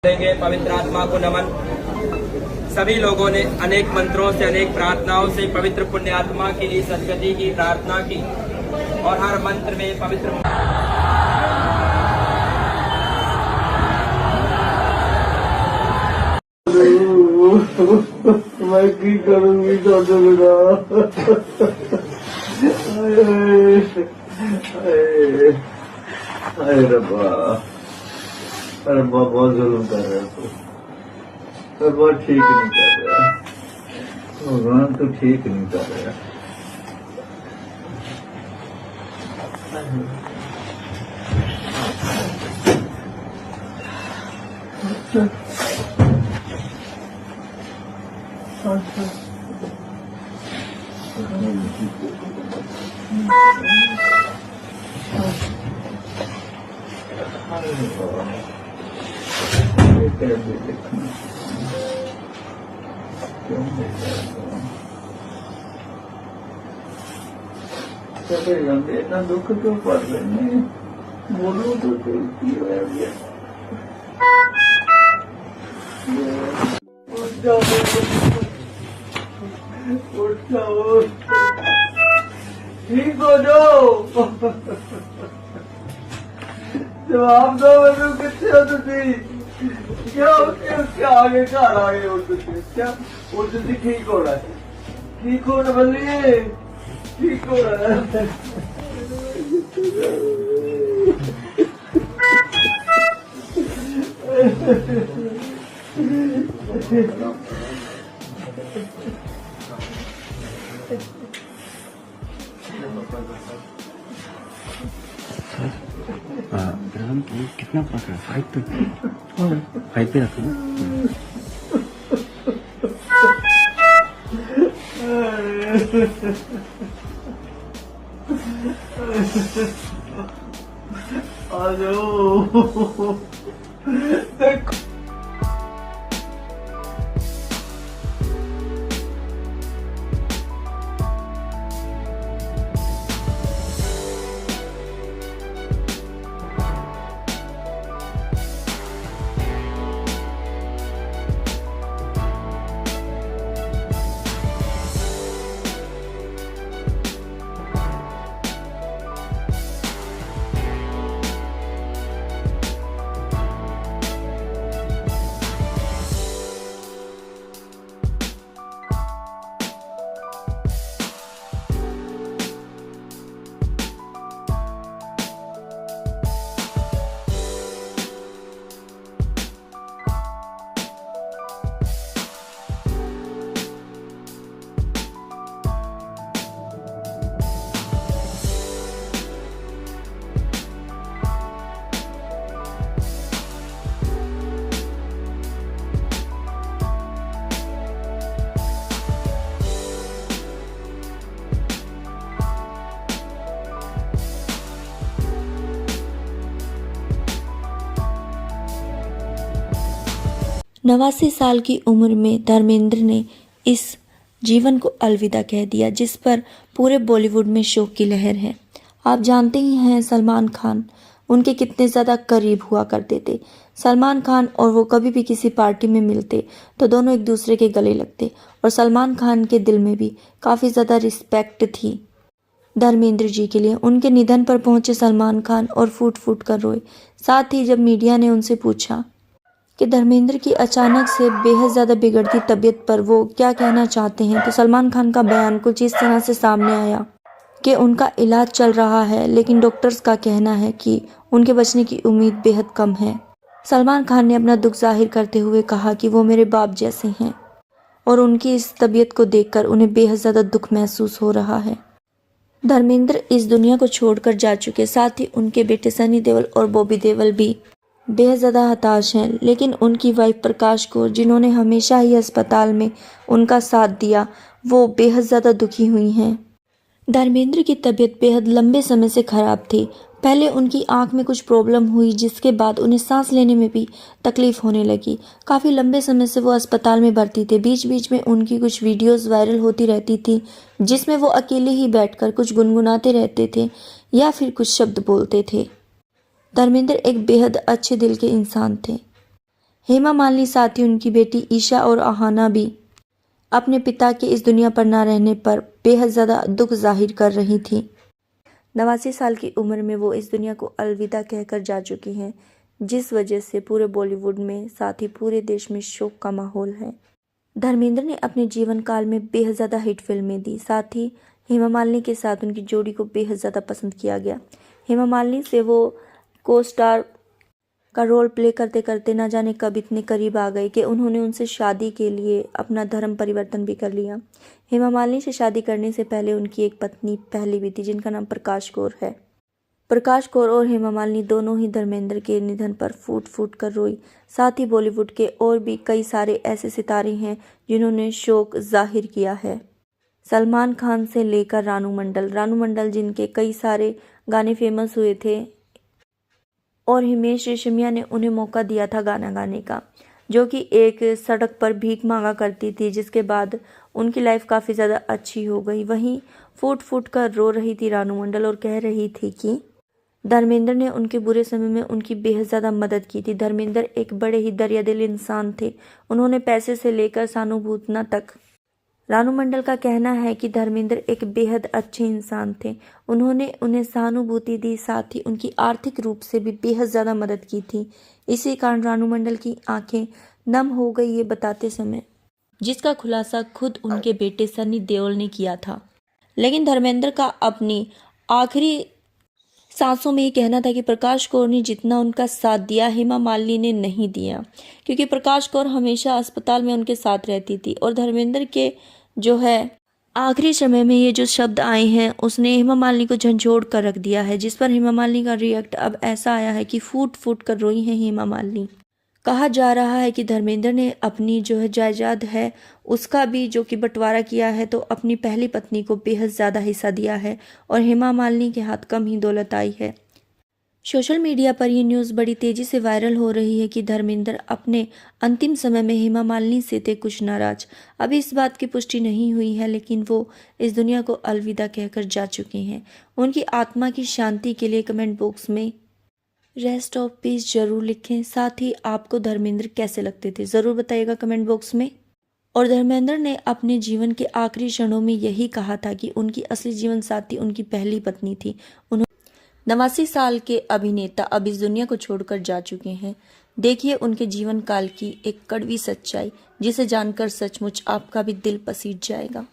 देंगे पवित्र आत्मा को नमन। सभी लोगों ने अनेक मंत्रों से अनेक प्रार्थनाओं से पवित्र पुण्य आत्मा के लिए सदगति की प्रार्थना की और हर मंत्र में पवित्र मैं की करूंगी तो बिना अरे रब्बा, अरे बहुत जुल्म कर रहा है तो बहुत ठीक नहीं कर रहा भगवान, तो ठीक नहीं कर रहा। इतना दुख क्यों पड़ रहे हैं? बोलो तो सही है। उठ जाओ, उठ जाओ, ठीक हो जाओ। जवाब दो मेरे, कितने हो तुझी? क्या उसके आगे घर आगे हो तुझे? क्या वो तुझे ठीक हो रहा है? ठीक हो रहा बल्ली, ठीक हो रहा है। ग्राम कितना पका? 5 पे रखो। आ जाओ, देखो नवासी साल की उम्र में धर्मेंद्र ने इस जीवन को अलविदा कह दिया, जिस पर पूरे बॉलीवुड में शोक की लहर है। आप जानते ही हैं सलमान खान उनके कितने ज़्यादा करीब हुआ करते थे। सलमान खान और वो कभी भी किसी पार्टी में मिलते तो दोनों एक दूसरे के गले लगते और सलमान खान के दिल में भी काफ़ी ज़्यादा रिस्पेक्ट थी धर्मेंद्र जी के लिए। उनके निधन पर पहुंचे सलमान खान और फूट फूट कर रोए। साथ ही जब मीडिया ने उनसे पूछा कि धर्मेंद्र की अचानक से बेहद ज़्यादा बिगड़ती तबीयत पर वो क्या कहना चाहते हैं, तो सलमान खान का बयान कुछ इस तरह से सामने आया कि उनका इलाज चल रहा है, लेकिन डॉक्टर्स का कहना है कि उनके बचने की उम्मीद बेहद कम है। सलमान खान ने अपना दुख जाहिर करते हुए कहा कि वो मेरे बाप जैसे हैं और उनकी इस तबीयत को देखकर उन्हें बेहद ज़्यादा दुख महसूस हो रहा है। धर्मेंद्र इस दुनिया को छोड़कर जा चुके, साथ ही उनके बेटे सनी देओल और बॉबी देओल भी बेहद ज़्यादा हताश हैं, लेकिन उनकी वाइफ प्रकाश कौर, जिन्होंने हमेशा ही अस्पताल में उनका साथ दिया, वो बेहद ज़्यादा दुखी हुई हैं। धर्मेंद्र की तबीयत बेहद लंबे समय से ख़राब थी। पहले उनकी आंख में कुछ प्रॉब्लम हुई, जिसके बाद उन्हें सांस लेने में भी तकलीफ होने लगी। काफ़ी लंबे समय से वो अस्पताल में भर्ती थे। बीच बीच में उनकी कुछ वीडियोस वायरल होती रहती थी, जिसमें वो अकेले ही बैठकर कुछ गुनगुनाते रहते थे या फिर कुछ शब्द बोलते थे। धर्मेंद्र एक बेहद अच्छे दिल के इंसान थे। हेमा मालिनी साथ ही उनकी बेटी ईशा और आहाना भी अपने पिता के इस दुनिया पर ना रहने पर बेहद ज़्यादा दुख जाहिर कर रही थी। 89 साल की उम्र में वो इस दुनिया को अलविदा कहकर जा चुकी हैं, जिस वजह से पूरे बॉलीवुड में साथ ही पूरे देश में शोक का माहौल है। धर्मेंद्र ने अपने जीवन काल में बेहद ज़्यादा हिट फिल्में दी, साथ ही हेमा मालिनी के साथ उनकी जोड़ी को बेहद ज़्यादा पसंद किया गया। हेमा मालिनी से वो को स्टार का रोल प्ले करते करते ना जाने कब इतने करीब आ गए कि उन्होंने उनसे शादी के लिए अपना धर्म परिवर्तन भी कर लिया। हेमा मालिनी से शादी करने से पहले उनकी एक पत्नी पहले भी थी, जिनका नाम प्रकाश कौर है। प्रकाश कौर और हेमा मालिनी दोनों ही धर्मेंद्र के निधन पर फूट फूट कर रोई। साथ ही बॉलीवुड के और भी कई सारे ऐसे सितारे हैं जिन्होंने शोक जाहिर किया है। सलमान खान से लेकर रानू मंडल जिनके कई सारे गाने फेमस हुए थे और हिमेश रेशमिया ने उन्हें मौका दिया था गाना गाने का, जो कि एक सड़क पर भीख मांगा करती थी, जिसके बाद उनकी लाइफ काफ़ी ज़्यादा अच्छी हो गई। वहीं फूट फूट कर रो रही थी रानू मंडल और कह रही थी कि धर्मेंद्र ने उनके बुरे समय में उनकी बेहद ज़्यादा मदद की थी। धर्मेंद्र एक बड़े ही दरियादिल इंसान थे, उन्होंने पैसे से लेकर सहानुभूति तक। रानू मंडल का कहना है कि धर्मेंद्र एक बेहद अच्छे इंसान थे, उन्होंने उन्हें सहानुभूति दी, साथ ही उनकी आर्थिक रूप से भी बेहद ज़्यादा मदद की थी। इसी कारण रानू मंडल की आंखें नम हो गई ये बताते समय, जिसका खुलासा खुद उनके बेटे सनी देओल ने किया था। लेकिन धर्मेंद्र का अपनी आखिरी सांसों में ये कहना था कि प्रकाश कौर ने जितना उनका साथ दिया हेमा मालिनी ने नहीं दिया, क्योंकि प्रकाश कौर हमेशा अस्पताल में उनके साथ रहती थी और धर्मेंद्र के जो है आखिरी समय में ये जो शब्द आए हैं उसने हेमा मालिनी को झंझोड़ कर रख दिया है, जिस पर हेमा मालिनी का रिएक्ट अब ऐसा आया है कि फूट फूट कर रोई है हेमा मालिनी। कहा जा रहा है कि धर्मेंद्र ने अपनी जो है जायदाद है उसका भी जो कि बंटवारा किया है, तो अपनी पहली पत्नी को बेहद ज़्यादा हिस्सा दिया है और हेमा मालिनी के हाथ कम ही दौलत आई है। सोशल मीडिया पर यह न्यूज़ बड़ी तेज़ी से वायरल हो रही है कि धर्मेंद्र अपने अंतिम समय में हेमा मालिनी से थे कुछ नाराज। अभी इस बात की पुष्टि नहीं हुई है, लेकिन वो इस दुनिया को अलविदा कहकर जा चुके हैं। उनकी आत्मा की शांति के लिए कमेंट बॉक्स में रेस्ट ऑफ पीस जरूर लिखें। साथ ही आपको धर्मेंद्र कैसे लगते थे ज़रूर बताइएगा कमेंट बॉक्स में। और धर्मेंद्र ने अपने जीवन के आखिरी क्षणों में यही कहा था कि उनकी असली जीवन साथी उनकी पहली पत्नी थी। 89 साल के अभिनेता अब इस दुनिया को छोड़कर जा चुके हैं। देखिए उनके जीवन काल की एक कड़वी सच्चाई, जिसे जानकर सचमुच आपका भी दिल पसीज जाएगा।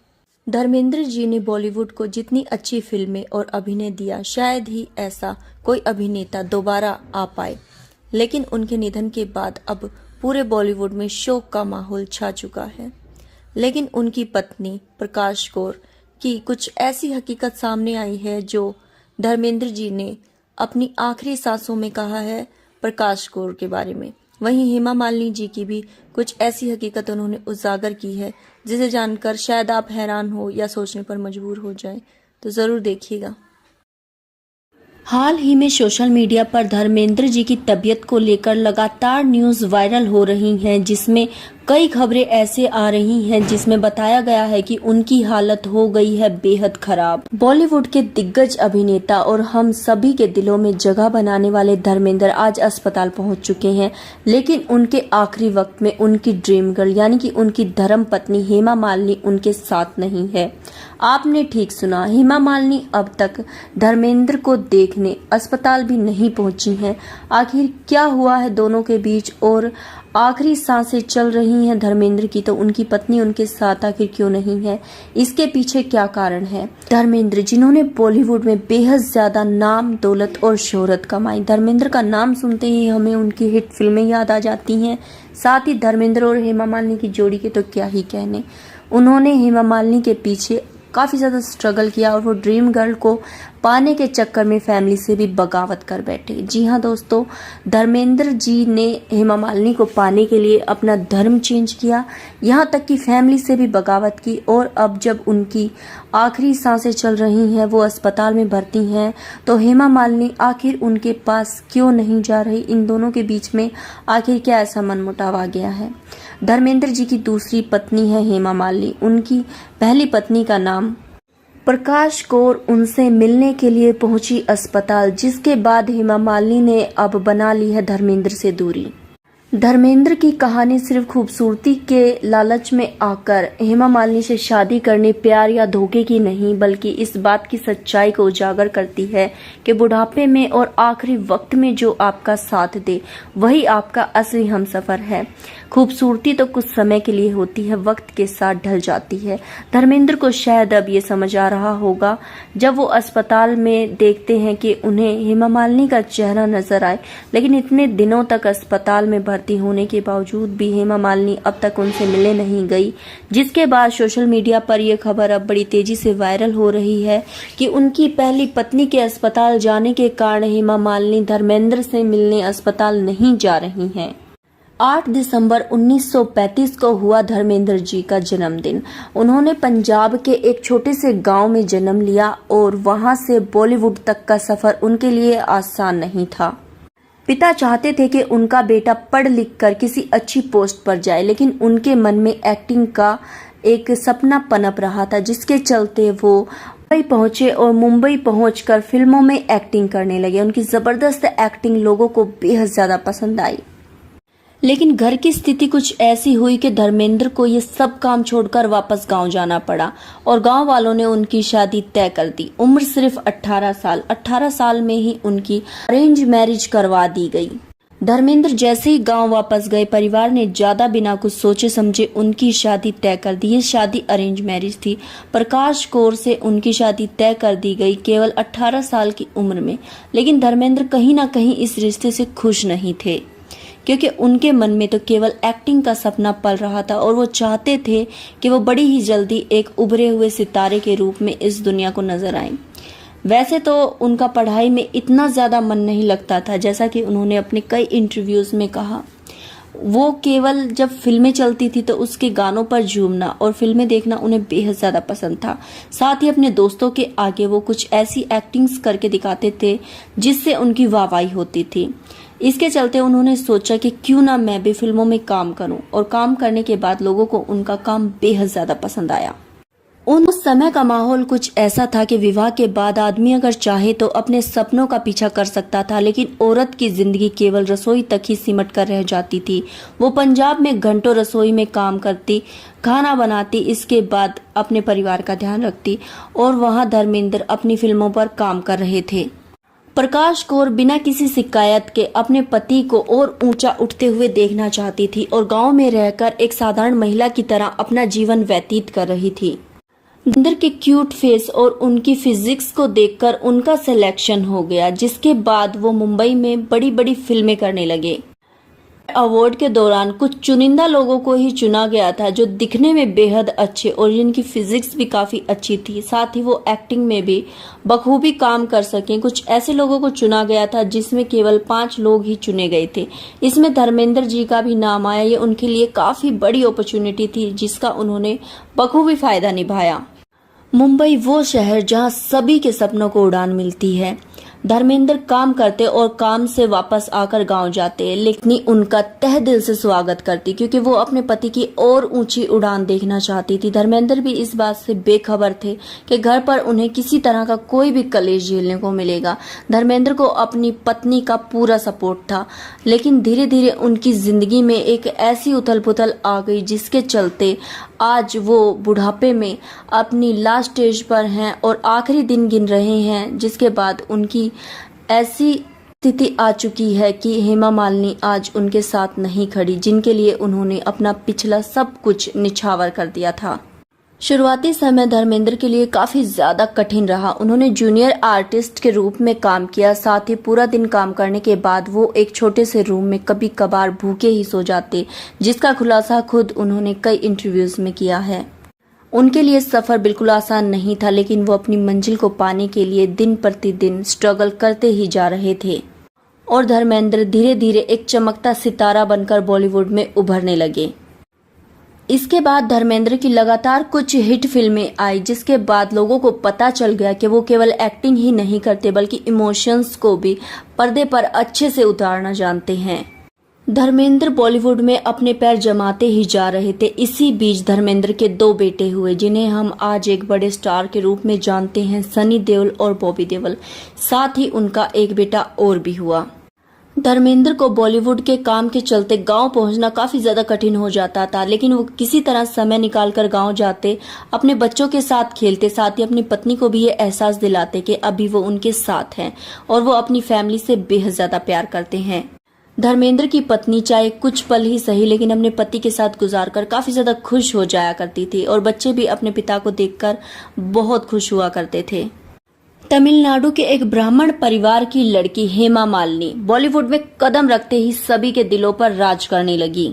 धर्मेंद्र जी ने बॉलीवुड को जितनी अच्छी फिल्में और अभिनय दिया, शायद ही ऐसा कोई अभिनेता दोबारा आ पाए। लेकिन उनके निधन के बाद अब पूरे बॉलीवुड में शोक का माहौल छा चुका है। लेकिन उनकी पत्नी प्रकाश कौर की कुछ ऐसी हकीकत सामने आई है जो धर्मेंद्र जी ने अपनी आखिरी सांसों में कहा है प्रकाश कौर के बारे में। वहीं हेमा मालिनी जी की भी कुछ ऐसी हकीकत उन्होंने उजागर की है, जिसे जानकर शायद आप हैरान हो या सोचने पर मजबूर हो जाएं, तो ज़रूर देखिएगा। हाल ही में सोशल मीडिया पर धर्मेंद्र जी की तबीयत को लेकर लगातार न्यूज़ वायरल हो रही हैं, जिसमें कई खबरें ऐसे आ रही हैं जिसमें बताया गया है कि उनकी हालत हो गई है बेहद खराब। बॉलीवुड के दिग्गज अभिनेता और हम सभी के दिलों में जगह बनाने वाले धर्मेंद्र आज अस्पताल पहुंच चुके हैं, लेकिन उनके आखिरी वक्त में उनकी ड्रीम गर्ल यानी कि उनकी धर्म पत्नी हेमा मालिनी उनके साथ नहीं है। आपने ठीक सुना, हेमा मालिनी अब तक धर्मेंद्र को देखने अस्पताल भी नहीं पहुंची हैं। आखिर क्या हुआ है दोनों के बीच और आखिरी सांसें चल रही हैं धर्मेंद्र की, तो उनकी पत्नी उनके साथ आखिर क्यों नहीं है, इसके पीछे क्या कारण है। धर्मेंद्र जिन्होंने बॉलीवुड में बेहद ज्यादा नाम, दौलत और शोहरत कमाई। धर्मेंद्र का नाम सुनते ही हमें उनकी हिट फिल्में याद आ जाती हैं। साथ ही धर्मेंद्र और हेमा मालिनी की जोड़ी के तो क्या ही कहने। उन्होंने हेमा मालिनी के पीछे काफ़ी ज़्यादा स्ट्रगल किया और वो ड्रीम गर्ल को पाने के चक्कर में फैमिली से भी बगावत कर बैठे। जी हाँ दोस्तों, धर्मेंद्र जी ने हेमा मालिनी को पाने के लिए अपना धर्म चेंज किया, यहाँ तक कि फैमिली से भी बगावत की। और अब जब उनकी आखिरी सांसें चल रही हैं, वो अस्पताल में भर्ती हैं, तो हेमा मालिनी आखिर उनके पास क्यों नहीं जा रही। इन दोनों के बीच में आखिर क्या ऐसा मनमुटाव आ गया है। धर्मेंद्र जी की दूसरी पत्नी है हेमा मालिनी, उनकी पहली पत्नी का नाम प्रकाश कौर उनसे मिलने के लिए पहुंची अस्पताल, जिसके बाद हेमा मालिनी ने अब बना ली है धर्मेंद्र से दूरी। धर्मेंद्र की कहानी सिर्फ खूबसूरती के लालच में आकर हेमा मालिनी से शादी करने, प्यार या धोखे की नहीं, बल्कि इस बात की सच्चाई को उजागर करती है कि बुढ़ापे में और आखिरी वक्त में जो आपका साथ दे वही आपका असली हमसफर है। खूबसूरती तो कुछ समय के लिए होती है, वक्त के साथ ढल जाती है। धर्मेंद्र को शायद अब ये समझ आ रहा होगा जब वो अस्पताल में देखते हैं कि उन्हें हेमा मालिनी का चेहरा नजर आए, लेकिन इतने दिनों तक अस्पताल में भर्ती होने के बावजूद भी हेमा मालिनी अब तक उनसे मिलने नहीं गई। जिसके बाद सोशल मीडिया पर यह खबर अब बड़ी तेजी से वायरल हो रही है कि उनकी पहली पत्नी के अस्पताल जाने के कारण हेमा मालिनी धर्मेंद्र से मिलने अस्पताल नहीं जा रही हैं। 8 दिसंबर 1935 को हुआ धर्मेंद्र जी का जन्मदिन। उन्होंने पंजाब के एक छोटे से गांव में जन्म लिया और वहां से बॉलीवुड तक का सफर उनके लिए आसान नहीं था। पिता चाहते थे कि उनका बेटा पढ़ लिख कर किसी अच्छी पोस्ट पर जाए, लेकिन उनके मन में एक्टिंग का एक सपना पनप रहा था, जिसके चलते वो मुंबई पहुंचे और मुंबई पहुंचकर फिल्मों में एक्टिंग करने लगे। उनकी जबरदस्त एक्टिंग लोगों को बेहद ज्यादा पसंद आई, लेकिन घर की स्थिति कुछ ऐसी हुई कि धर्मेंद्र को ये सब काम छोड़कर वापस गांव जाना पड़ा और गांव वालों ने उनकी शादी तय कर दी। उम्र सिर्फ 18 साल। 18 साल में ही उनकी अरेंज मैरिज करवा दी गई। धर्मेंद्र जैसे ही गांव वापस गए, परिवार ने ज्यादा बिना कुछ सोचे समझे उनकी शादी तय कर दी। ये शादी अरेंज मैरिज थी। प्रकाश कौर से उनकी शादी तय कर दी गई केवल 18 साल की उम्र में, लेकिन धर्मेंद्र कहीं ना कहीं इस रिश्ते से खुश नहीं थे, क्योंकि उनके मन में तो केवल एक्टिंग का सपना पल रहा था और वो चाहते थे कि वो बड़ी ही जल्दी एक उभरे हुए सितारे के रूप में इस दुनिया को नजर आए। वैसे तो उनका पढ़ाई में इतना ज्यादा मन नहीं लगता था, जैसा कि उन्होंने अपने कई इंटरव्यूज में कहा। वो केवल जब फिल्में चलती थी तो उसके गानों पर झूमना और फिल्में देखना उन्हें बेहद ज्यादा पसंद था। साथ ही अपने दोस्तों के आगे वो कुछ ऐसी एक्टिंग्स करके दिखाते थे जिससे उनकी वाहवाही होती थी। इसके चलते उन्होंने सोचा कि क्यों ना मैं भी फिल्मों में काम करूं, और काम करने के बाद लोगों को उनका काम बेहद ज्यादा पसंद आया। उस समय का माहौल कुछ ऐसा था कि विवाह के बाद आदमी अगर चाहे तो अपने सपनों का पीछा कर सकता था, लेकिन औरत की जिंदगी केवल रसोई तक ही सिमट कर रह जाती थी। वो पंजाब में घंटों रसोई में काम करती, खाना बनाती, इसके बाद अपने परिवार का ध्यान रखती, और वहां धर्मेंद्र अपनी फिल्मों पर काम कर रहे थे। प्रकाश कौर बिना किसी शिकायत के अपने पति को और ऊंचा उठते हुए देखना चाहती थी और गांव में रहकर एक साधारण महिला की तरह अपना जीवन व्यतीत कर रही थी। धर्मेंद्र के क्यूट फेस और उनकी फिजिक्स को देखकर उनका सिलेक्शन हो गया, जिसके बाद वो मुंबई में बड़ी बड़ी फिल्में करने लगे। अवार्ड के दौरान कुछ चुनिंदा लोगों को ही चुना गया था जो दिखने में बेहद अच्छे और जिनकी फिजिक्स भी काफी अच्छी थी, साथ ही वो एक्टिंग में भी बखूबी काम कर सकें। कुछ ऐसे लोगों को चुना गया था जिसमें केवल 5 लोग ही चुने गए थे। इसमें धर्मेंद्र जी का भी नाम आया। ये उनके लिए काफी बड़ी अपॉर्चुनिटी थी जिसका उन्होंने बखूबी फायदा निभाया। मुंबई वो शहर जहां सभी के सपनों को उड़ान मिलती है। धर्मेंद्र काम करते और काम से वापस आकर गांव जाते, लेकिन उनका तहे दिल से स्वागत करती, क्योंकि वो अपने पति की और ऊंची उड़ान देखना चाहती थी। धर्मेंद्र भी इस बात से बेखबर थे कि घर पर उन्हें किसी तरह का कोई भी कलेश झेलने को मिलेगा। धर्मेंद्र को अपनी पत्नी का पूरा सपोर्ट था, लेकिन धीरे धीरे उनकी जिंदगी में एक ऐसी उथल पुथल आ गई जिसके चलते आज वो बुढ़ापे में अपनी लास्ट स्टेज पर हैं और आखिरी दिन गिन रहे हैं, जिसके बाद उनकी ऐसी स्थिति आ चुकी है कि हेमा मालिनी आज उनके साथ नहीं खड़ी, जिनके लिए उन्होंने अपना पिछला सब कुछ निछावर कर दिया था। शुरुआती समय धर्मेंद्र के लिए काफी ज्यादा कठिन रहा। उन्होंने जूनियर आर्टिस्ट के रूप में काम किया, साथ ही पूरा दिन काम करने के बाद वो एक छोटे से रूम में कभी कभार भूखे ही सो जाते, जिसका खुलासा खुद उन्होंने कई इंटरव्यूज में किया है। उनके लिए सफर बिल्कुल आसान नहीं था, लेकिन वो अपनी मंजिल को पाने के लिए दिन प्रतिदिन स्ट्रगल करते ही जा रहे थे और धर्मेंद्र धीरे धीरे एक चमकता सितारा बनकर बॉलीवुड में उभरने लगे। इसके बाद धर्मेंद्र की लगातार कुछ हिट फिल्में आई, जिसके बाद लोगों को पता चल गया कि वो केवल एक्टिंग ही नहीं करते बल्कि इमोशंस को भी पर्दे पर अच्छे से उतारना जानते हैं। धर्मेंद्र बॉलीवुड में अपने पैर जमाते ही जा रहे थे। इसी बीच धर्मेंद्र के 2 बेटे हुए, जिन्हें हम आज एक बड़े स्टार के रूप में जानते हैं, सनी देओल और बॉबी देओल। साथ ही उनका एक बेटा और भी हुआ। धर्मेंद्र को बॉलीवुड के काम के चलते गांव पहुंचना काफी ज्यादा कठिन हो जाता था, लेकिन वो किसी तरह समय निकालकर गांव जाते, अपने बच्चों के साथ खेलते, साथ ही अपनी पत्नी को भी ये एहसास दिलाते कि अभी वो उनके साथ हैं और वो अपनी फैमिली से बेहद ज्यादा प्यार करते हैं। धर्मेंद्र की पत्नी चाहे कुछ पल ही सही लेकिन अपने पति के साथ गुजारकर काफी ज्यादा खुश हो जाया करती थी और बच्चे भी अपने पिता को देखकर बहुत खुश हुआ करते थे। तमिलनाडु के एक ब्राह्मण परिवार की लड़की हेमा मालिनी बॉलीवुड में कदम रखते ही सभी के दिलों पर राज करने लगी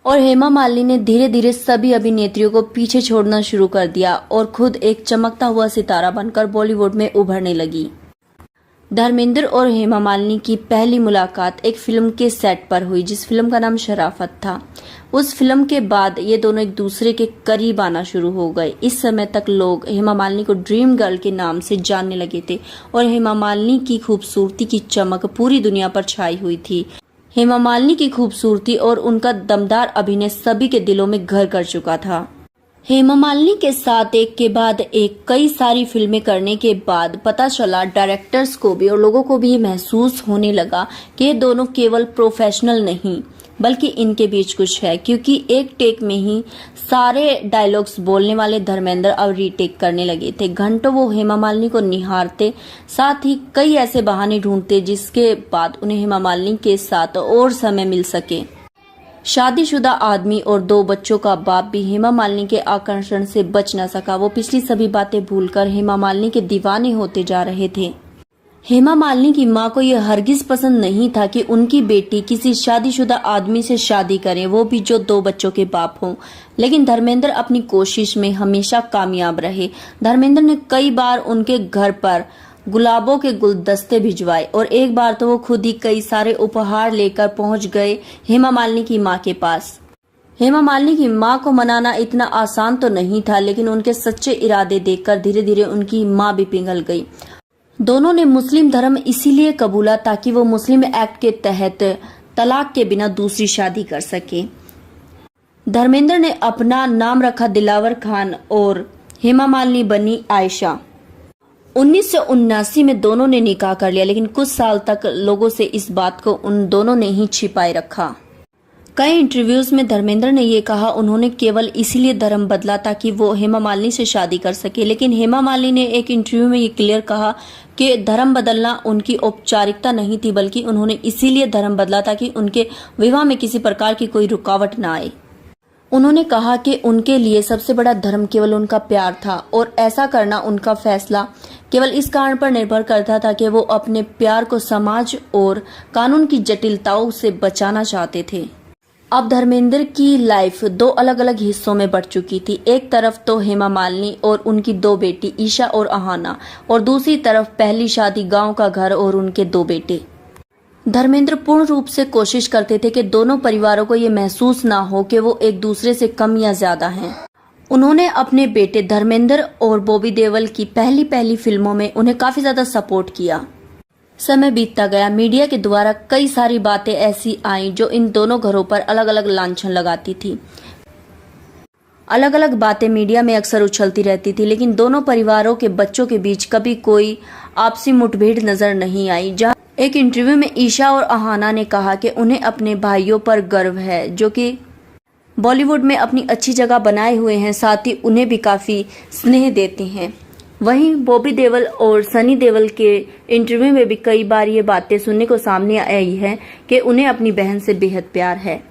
और हेमा मालिनी ने धीरे धीरे सभी अभिनेत्रियों को पीछे छोड़ना शुरू कर दिया और खुद एक चमकता हुआ सितारा बनकर बॉलीवुड में उभरने लगी। धर्मेंद्र और हेमा मालिनी की पहली मुलाकात एक फिल्म के सेट पर हुई जिस फिल्म का नाम शराफत था। उस फिल्म के बाद ये दोनों एक दूसरे के करीब आना शुरू हो गए। इस समय तक लोग हेमा मालिनी को ड्रीम गर्ल के नाम से जानने लगे थे और हेमा मालिनी की खूबसूरती की चमक पूरी दुनिया पर छाई हुई थी। हेमा मालिनी की खूबसूरती और उनका दमदार अभिनय सभी के दिलों में घर कर चुका था। हेमा मालिनी के साथ एक के बाद एक कई सारी फिल्में करने के बाद पता चला डायरेक्टर्स को भी और लोगों को भी महसूस होने लगा कि ये दोनों केवल प्रोफेशनल नहीं बल्कि इनके बीच कुछ है, क्योंकि एक टेक में ही सारे डायलॉग्स बोलने वाले धर्मेंद्र अब रीटेक करने लगे थे। घंटों वो हेमा मालिनी को निहारते, साथ ही कई ऐसे बहाने ढूंढते जिसके बाद उन्हें हेमा मालिनी के साथ और समय मिल सके। शादीशुदा आदमी और 2 बच्चों का बाप भी हेमा मालिनी के आकर्षण से बच न सका। वो पिछली सभी बातें भूलकर हेमा मालिनी के दीवाने होते जा रहे थे। हेमा मालिनी की मां को यह हरगिज पसंद नहीं था कि उनकी बेटी किसी शादीशुदा आदमी से शादी करे, वो भी जो 2 बच्चों के बाप हों। लेकिन धर्मेंद्र अपनी कोशिश में हमेशा कामयाब रहे। धर्मेंद्र ने कई बार उनके घर पर गुलाबों के गुलदस्ते भिजवाए और एक बार तो वो खुद ही कई सारे उपहार लेकर पहुंच गए हेमा मालिनी की मां के पास। हेमा मालिनी की मां को मनाना इतना आसान तो नहीं था, लेकिन उनके सच्चे इरादे देखकर धीरे धीरे उनकी मां भी पिघल गई। दोनों ने मुस्लिम धर्म इसीलिए कबूला ताकि वो मुस्लिम एक्ट के तहत तलाक के बिना दूसरी शादी कर सके। धर्मेंद्र ने अपना नाम रखा दिलावर खान और हेमा मालिनी बनी आयशा। 1979 में दोनों ने निकाह कर लिया, लेकिन कुछ साल तक लोगों से इस बात को उन दोनों ने ही छिपाए रखा। कई इंटरव्यूज में धर्मेंद्र ने ये कहा उन्होंने केवल इसीलिए धर्म बदला ताकि वो हेमा मालिनी से शादी कर सके, लेकिन हेमा मालिनी ने एक इंटरव्यू में ये क्लियर कहा कि धर्म बदलना उनकी औपचारिकता नहीं थी, बल्कि उन्होंने इसीलिए धर्म बदला ताकि उनके विवाह में किसी प्रकार की कोई रुकावट न आए। उन्होंने कहा कि उनके लिए सबसे बड़ा धर्म केवल उनका प्यार था और ऐसा करना उनका फैसला केवल इस कारण पर निर्भर करता था कि वो अपने प्यार को समाज और कानून की जटिलताओं से बचाना चाहते थे। अब धर्मेंद्र की लाइफ 2 अलग अलग हिस्सों में बढ़ चुकी थी। एक तरफ तो हेमा मालिनी और उनकी 2 बेटी ईशा और अहाना, और दूसरी तरफ पहली शादी, गांव का घर और उनके 2 बेटे। धर्मेंद्र पूर्ण रूप से कोशिश करते थे कि दोनों परिवारों को ये महसूस ना हो कि वो एक दूसरे से कम या ज्यादा हैं। उन्होंने अपने बेटे धर्मेंद्र और बॉबी देओल की पहली फिल्मों में उन्हें काफी ज्यादा सपोर्ट किया। समय बीतता गया, मीडिया के द्वारा कई सारी बातें ऐसी आईं जो इन दोनों घरों पर अलग अलग लांछन लगाती थी। अलग अलग बातें मीडिया में अक्सर उछलती रहती थी, लेकिन दोनों परिवारों के बच्चों के बीच कभी कोई आपसी मुठभेड़ नजर नहीं आई। जहां एक इंटरव्यू में ईशा और अहाना ने कहा कि उन्हें अपने भाइयों पर गर्व है जो कि बॉलीवुड में अपनी अच्छी जगह बनाए हुए हैं, साथ ही उन्हें भी काफी स्नेह देते हैं। वहीं बॉबी देओल और सनी देओल के इंटरव्यू में भी कई बार ये बातें सुनने को सामने आई है कि उन्हें अपनी बहन से बेहद प्यार है।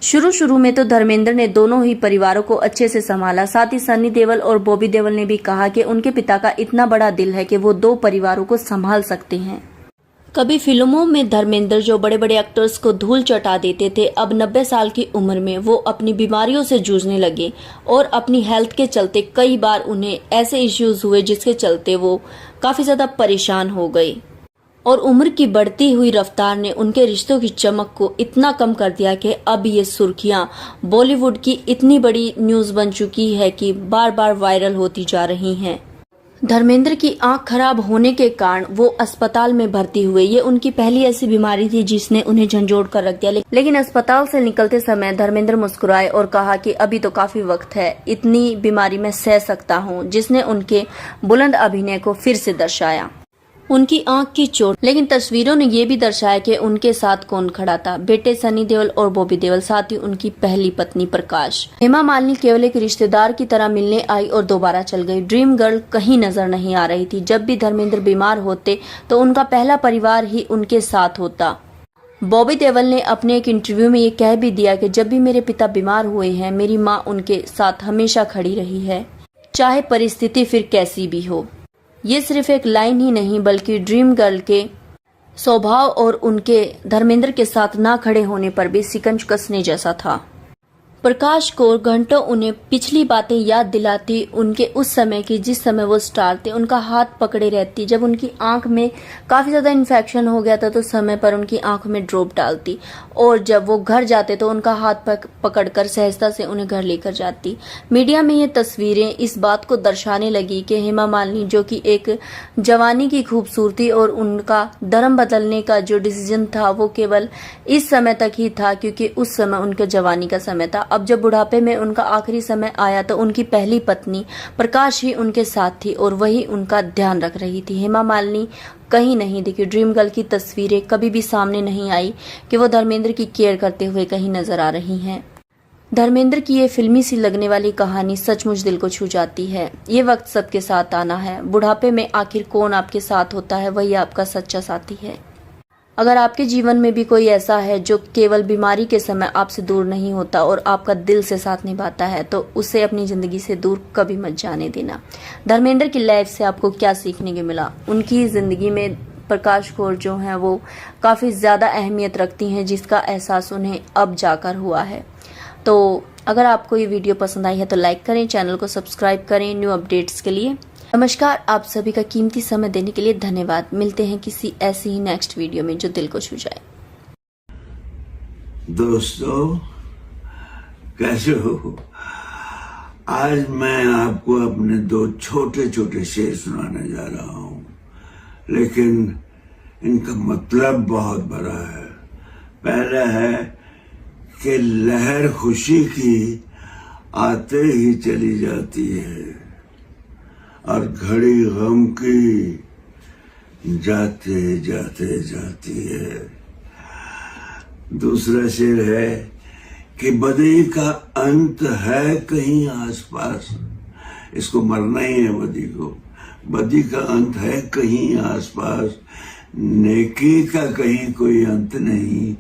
शुरू में तो धर्मेंद्र ने दोनों ही परिवारों को अच्छे से संभाला। साथ ही सनी देओल और बॉबी देओल ने भी कहा कि उनके पिता का इतना बड़ा दिल है कि वो 2 परिवारों को संभाल सकते हैं। कभी फिल्मों में धर्मेंद्र जो बड़े बड़े एक्टर्स को धूल चटा देते थे, अब 90 साल की उम्र में वो अपनी बीमारियों से जूझने लगे और अपनी हेल्थ के चलते कई बार उन्हें ऐसे इश्यूज हुए जिसके चलते वो काफी ज्यादा परेशान हो गए। और उम्र की बढ़ती हुई रफ्तार ने उनके रिश्तों की चमक को इतना कम कर दिया कि अब ये सुर्खियां बॉलीवुड की इतनी बड़ी न्यूज बन चुकी है कि बार बार वायरल होती जा रही हैं। धर्मेंद्र की आंख खराब होने के कारण वो अस्पताल में भर्ती हुए। ये उनकी पहली ऐसी बीमारी थी जिसने उन्हें झंझोड़ कर रख दिया। लेकिन अस्पताल से निकलते समय धर्मेंद्र मुस्कुराए और कहा कि अभी तो काफी वक्त है, इतनी बीमारी मैं सह सकता हूँ, जिसने उनके बुलंद अभिनय को फिर से दर्शाया। उनकी आंख की चोट, लेकिन तस्वीरों ने ये भी दर्शाया कि उनके साथ कौन खड़ा था। बेटे सनी देओल और बॉबी देओल, साथ ही उनकी पहली पत्नी प्रकाश। हेमा मालिनी केवल एक रिश्तेदार की तरह मिलने आई और दोबारा चल गई। ड्रीम गर्ल कहीं नजर नहीं आ रही थी। जब भी धर्मेंद्र बीमार होते तो उनका पहला परिवार ही उनके साथ होता। बॉबी देओल ने अपने एक इंटरव्यू में ये कह भी दिया कि जब भी मेरे पिता बीमार हुए हैं, मेरी माँ उनके साथ हमेशा खड़ी रही है, चाहे परिस्थिति फिर कैसी भी हो। ये सिर्फ एक लाइन ही नहीं बल्कि ड्रीम गर्ल के स्वभाव और उनके धर्मेंद्र के साथ ना खड़े होने पर भी शिकंज कसने जैसा था। प्रकाश कौर घंटों उन्हें पिछली बातें याद दिलाती, उनके उस समय की जिस समय वो स्टार थे। उनका हाथ पकड़े रहती। जब उनकी आंख में काफी ज्यादा इन्फेक्शन हो गया था तो समय पर उनकी आंख में ड्रॉप डालती, और जब वो घर जाते तो उनका हाथ पकड़कर सहजता से उन्हें घर लेकर जाती। मीडिया में ये तस्वीरें इस बात को दर्शाने लगी कि हेमा मालिनी, जो कि एक जवानी की खूबसूरती और उनका धर्म बदलने का जो डिसीजन था वो केवल इस समय तक ही था, क्योंकि उस समय उनके जवानी का समय था। अब जब बुढ़ापे में उनका आखिरी समय आया तो उनकी पहली पत्नी प्रकाश ही उनके साथ थी और वही उनका ध्यान रख रही थी। हेमा मालिनी कहीं नहीं दिखी। ड्रीम गर्ल की तस्वीरें कभी भी सामने नहीं आई कि वो धर्मेंद्र की केयर करते हुए कहीं नजर आ रही हैं। धर्मेंद्र की ये फिल्मी सी लगने वाली कहानी सचमुच दिल को छू जाती है। ये वक्त सबके साथ आना है। बुढ़ापे में आखिर कौन आपके साथ होता है, वही आपका सच्चा साथी है। अगर आपके जीवन में भी कोई ऐसा है जो केवल बीमारी के समय आपसे दूर नहीं होता और आपका दिल से साथ निभाता है, तो उसे अपनी जिंदगी से दूर कभी मत जाने देना। धर्मेंद्र की लाइफ से आपको क्या सीखने को मिला? उनकी जिंदगी में प्रकाश कौर जो है वो काफी ज्यादा अहमियत रखती हैं, जिसका एहसास उन्हें अब जाकर हुआ है। तो अगर आपको ये वीडियो पसंद आई है तो लाइक करें, चैनल को सब्सक्राइब करें न्यू अपडेट्स के लिए। नमस्कार, आप सभी का कीमती समय देने के लिए धन्यवाद। मिलते हैं किसी ऐसी ही नेक्स्ट वीडियो में जो दिल को छू जाए। दोस्तों, कैसे हो? आज मैं आपको अपने दो छोटे छोटे शेर सुनाने जा रहा हूं, लेकिन इनका मतलब बहुत बड़ा है। पहला है कि लहर खुशी की आते ही चली जाती है और घड़ी गम की जाते जाते जाती है। दूसरा शेर है कि बदी का अंत है कहीं आसपास। इसको मरना ही है बदी को। बदी का अंत है कहीं आसपास, नेकी का कहीं कोई अंत नहीं।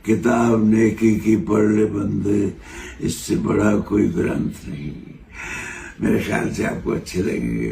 किताब नेकी की पढ़ ले बंदे, इससे बड़ा कोई ग्रंथ नहीं। मेरे ख्याल से आपको अच्छे लगेंगे।